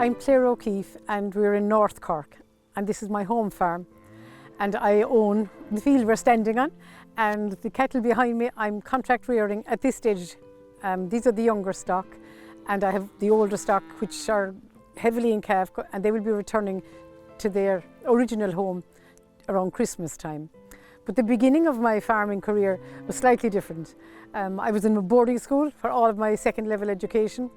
I'm Clare O'Keeffe and we're in North Cork, and this is my home farm, and I own the field we're standing on, and the cattle behind me I'm contract rearing at this stage. These are the younger stock, and I have the older stock which are heavily in calf, and they will be returning to their original home around Christmas time. But the beginning of my farming career was slightly different. I was in a boarding school for all of my second level education,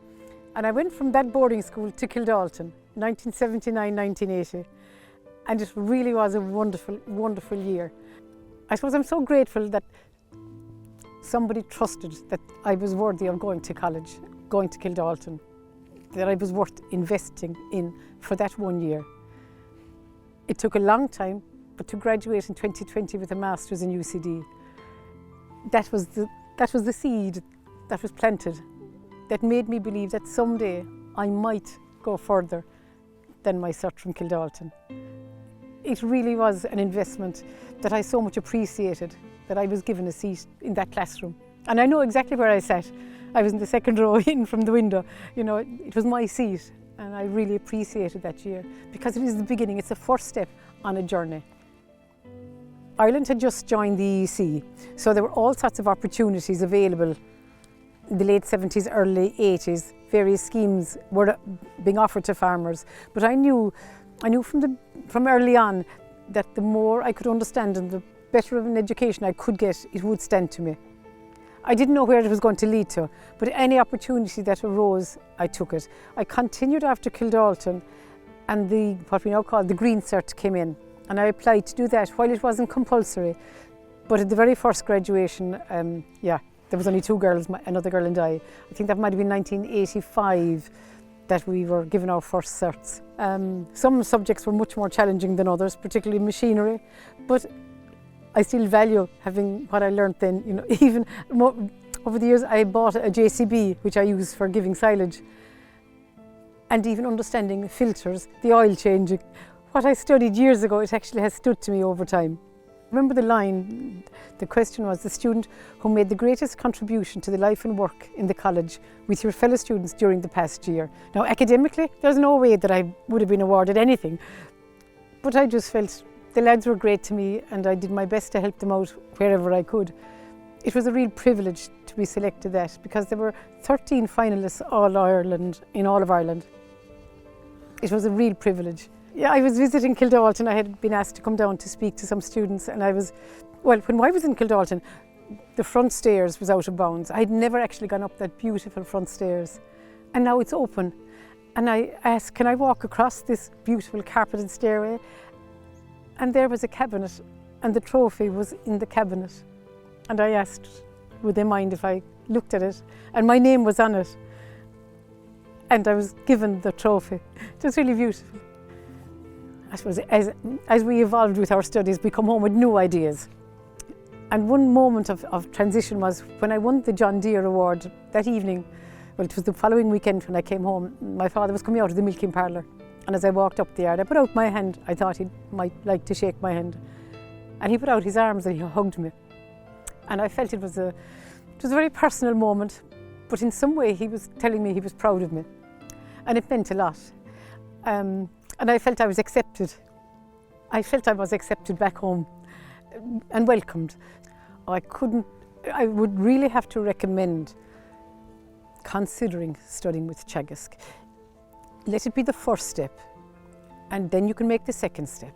and I went from that boarding school to Kildalton, 1979-1980, and it really was a wonderful, wonderful year. I suppose I'm so grateful that somebody trusted that I was worthy of going to college, going to Kildalton, that I was worth investing in for that 1 year. It took a long time, but to graduate in 2020 with a master's in UCD, that was the seed that was planted, that made me believe that someday I might go further than my cert from Kildalton. It really was an investment that I so much appreciated, that I was given a seat in that classroom. And I know exactly where I sat. I was in the second row in from the window. You know, it was my seat, and I really appreciated that year because it is the beginning, it's the first step on a journey. Ireland had just joined the EEC, so there were all sorts of opportunities available in the late 70s, early 80s. Various schemes were being offered to farmers, but I knew from early on that the more I could understand and the better of an education I could get, it would stand to me. I didn't know where it was going to lead to, but any opportunity that arose, I took it. I continued after Kildalton, and what we now call the Green Cert came in, and I applied to do that while it wasn't compulsory. But at the very first graduation, there was only two girls, another girl and I think that might have been 1985 that we were given our first certs. Some subjects were much more challenging than others, particularly machinery, but I still value having what I learned then. You know, even more, over the years I bought a JCB which I use for giving silage, and even understanding filters, the oil changing. What I studied years ago, it actually has stood to me over time. Remember the line, the question was, the student who made the greatest contribution to the life and work in the college with your fellow students during the past year. Now academically, there's no way that I would have been awarded anything, but I just felt the lads were great to me and I did my best to help them out wherever I could. It was a real privilege to be selected that, because there were 13 finalists All-Ireland in all of Ireland. It was a real privilege. Yeah, I was visiting Kildalton. I had been asked to come down to speak to some students, and when I was in Kildalton, the front stairs was out of bounds. I'd never actually gone up that beautiful front stairs, and now it's open. And I asked, can I walk across this beautiful carpeted stairway? And there was a cabinet, and the trophy was in the cabinet. And I asked, would they mind if I looked at it? And my name was on it. And I was given the trophy. It was really beautiful. I suppose as we evolved with our studies, we come home with new ideas. And one moment of transition was when I won the John Deere Award that evening. Well, it was the following weekend when I came home. My father was coming out of the milking parlour, and as I walked up the yard, I put out my hand. I thought he might like to shake my hand. And he put out his arms and he hugged me. And I felt it was a very personal moment, but in some way he was telling me he was proud of me. And it meant a lot. And I felt I was accepted. I felt I was accepted back home and welcomed. I would really have to recommend considering studying with Teagasc. Let it be the first step, and then you can make the second step.